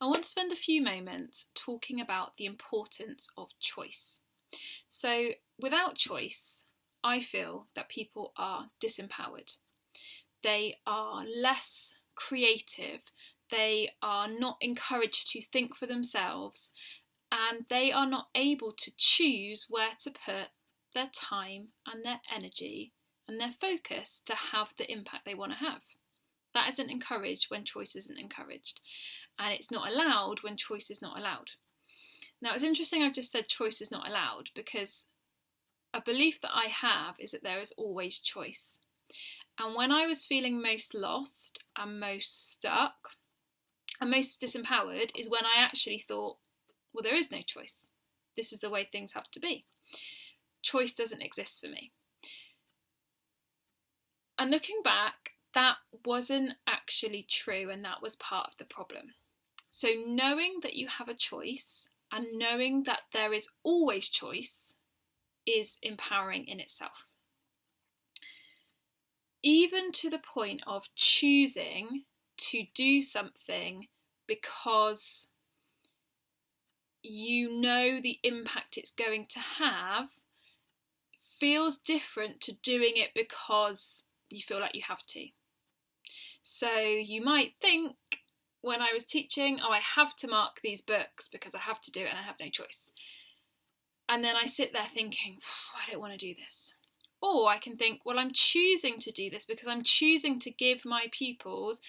I want to spend a few moments talking about the importance of choice. So, without choice, I feel that people are disempowered. They are less creative, they are not encouraged to think for themselves, and they are not able to choose where to put their time and their energy and their focus to have the impact they want to have. That isn't encouraged when choice isn't encouraged, and it's not allowed when choice is not allowed. Now, it's interesting I've just said choice is not allowed, because a belief that I have is that there is always choice. And when I was feeling most lost and most stuck and most disempowered is when I actually thought, well, there is no choice. This is the way things have to be. Choice doesn't exist for me. And looking back, that wasn't actually true, and that was part of the problem. So knowing that you have a choice and knowing that there is always choice is empowering in itself. Even to the point of choosing to do something because you know the impact it's going to have feels different to doing it because you feel like you have to. So you might think, when I was teaching, I have to mark these books because I have to do it and I have no choice. And then I sit there thinking, I don't want to do this. Or I can think, well, I'm choosing to do this because I'm choosing to give my pupils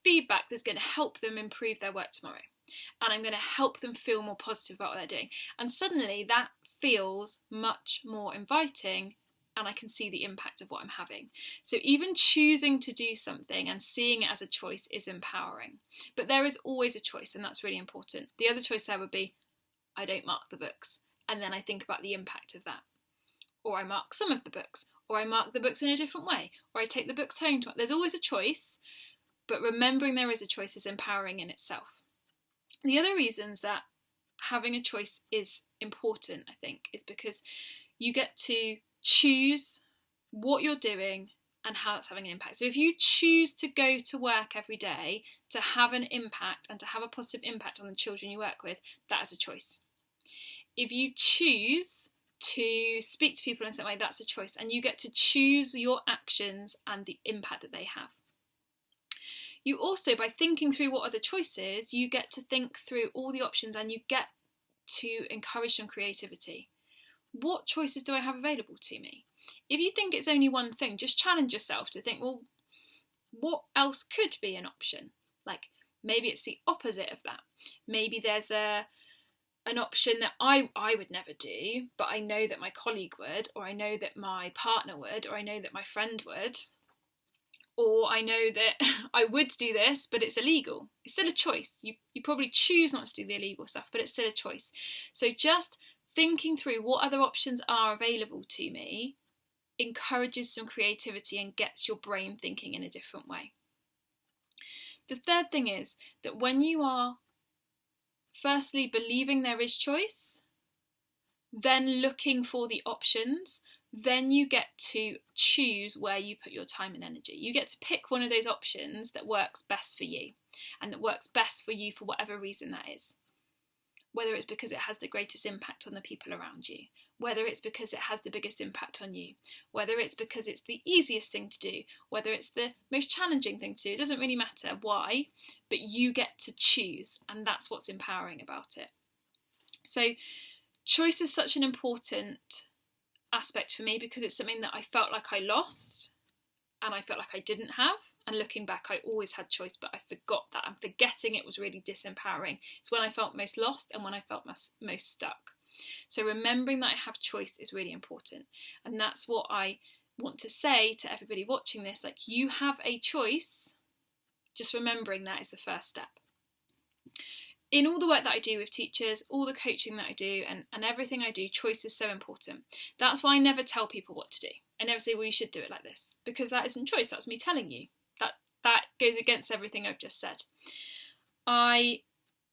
feedback that's going to help them improve their work tomorrow. And I'm going to help them feel more positive about what they're doing. And suddenly that feels much more inviting, and I can see the impact of what I'm having. So even choosing to do something and seeing it as a choice is empowering. But there is always a choice, and that's really important. The other choice there would be, I don't mark the books. And then I think about the impact of that. Or I mark some of the books, or I mark the books in a different way, or I take the books home. There's always a choice, but remembering there is a choice is empowering in itself. The other reasons that having a choice is important, I think, is because you get to choose what you're doing and how it's having an impact. So if you choose to go to work every day to have an impact and to have a positive impact on the children you work with, that is a choice. If you choose to speak to people in some way, that's a choice, and you get to choose your actions and the impact that they have. You also, by thinking through what are the choices, you get to think through all the options and you get to encourage some creativity. What choices do I have available to me? If you think it's only one thing, just challenge yourself to think, well, what else could be an option? Like, maybe it's the opposite of that. Maybe there's an option that I would never do, but I know that my colleague would, or I know that my partner would, or I know that my friend would, or I know that I would do this, but it's illegal. It's still a choice. You probably choose not to do the illegal stuff, but it's still a choice. So just thinking through what other options are available to me encourages some creativity and gets your brain thinking in a different way. The third thing is that when you are firstly believing there is choice, then looking for the options, then you get to choose where you put your time and energy. You get to pick one of those options that works best for you and that works best for you for whatever reason that is. Whether it's because it has the greatest impact on the people around you, whether it's because it has the biggest impact on you, whether it's because it's the easiest thing to do, whether it's the most challenging thing to do, it doesn't really matter why, but you get to choose, and that's what's empowering about it. So choice is such an important aspect for me because it's something that I felt like I lost and I felt like I didn't have. And looking back, I always had choice, but I forgot that. And forgetting it was really disempowering. It's when I felt most lost and when I felt most stuck. So remembering that I have choice is really important. And that's what I want to say to everybody watching this. Like, you have a choice. Just remembering that is the first step. In all the work that I do with teachers, all the coaching that I do, and everything I do, choice is so important. That's why I never tell people what to do. I never say, well, you should do it like this, because that isn't choice. That's me telling you. That goes against everything I've just said. I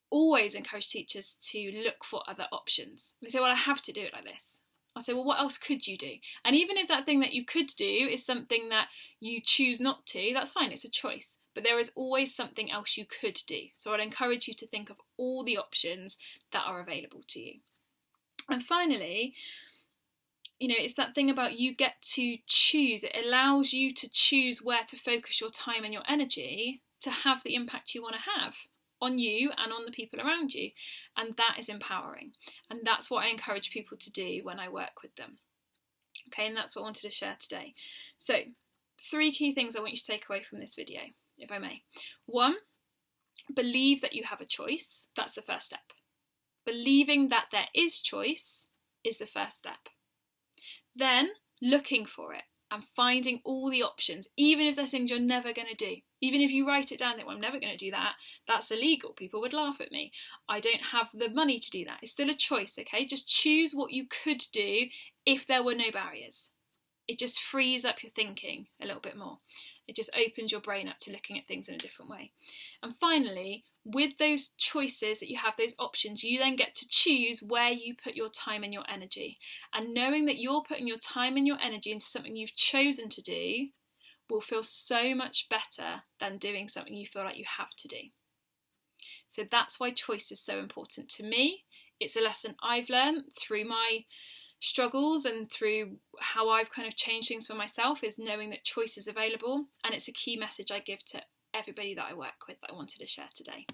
always encourage teachers to look for other options. They say, well, I have to do it like this. I'll say, well, what else could you do? And even if that thing that you could do is something that you choose not to, that's fine, it's a choice. But there is always something else you could do. So I'd encourage you to think of all the options that are available to you. And finally, it's that thing about you get to choose. It allows you to choose where to focus your time and your energy to have the impact you want to have on you and on the people around you. And that is empowering. And that's what I encourage people to do when I work with them. Okay, and that's what I wanted to share today. So, 3 key things I want you to take away from this video, if I may. 1, believe that you have a choice. That's the first step. Believing that there is choice is the first step. Then, looking for it and finding all the options, even if there's things you're never going to do. Even if you write it down that, well, I'm never going to do that, that's illegal, people would laugh at me. I don't have the money to do that. It's still a choice, okay? Just choose what you could do if there were no barriers. It just frees up your thinking a little bit more. It just opens your brain up to looking at things in a different way. And finally, with those choices that you have, those options, you then get to choose where you put your time and your energy. And knowing that you're putting your time and your energy into something you've chosen to do will feel so much better than doing something you feel like you have to do. So that's why choice is so important to me. It's a lesson I've learned through my struggles and through how I've kind of changed things for myself, is knowing that choice is available, and it's a key message I give to everybody that I work with that I wanted to share today.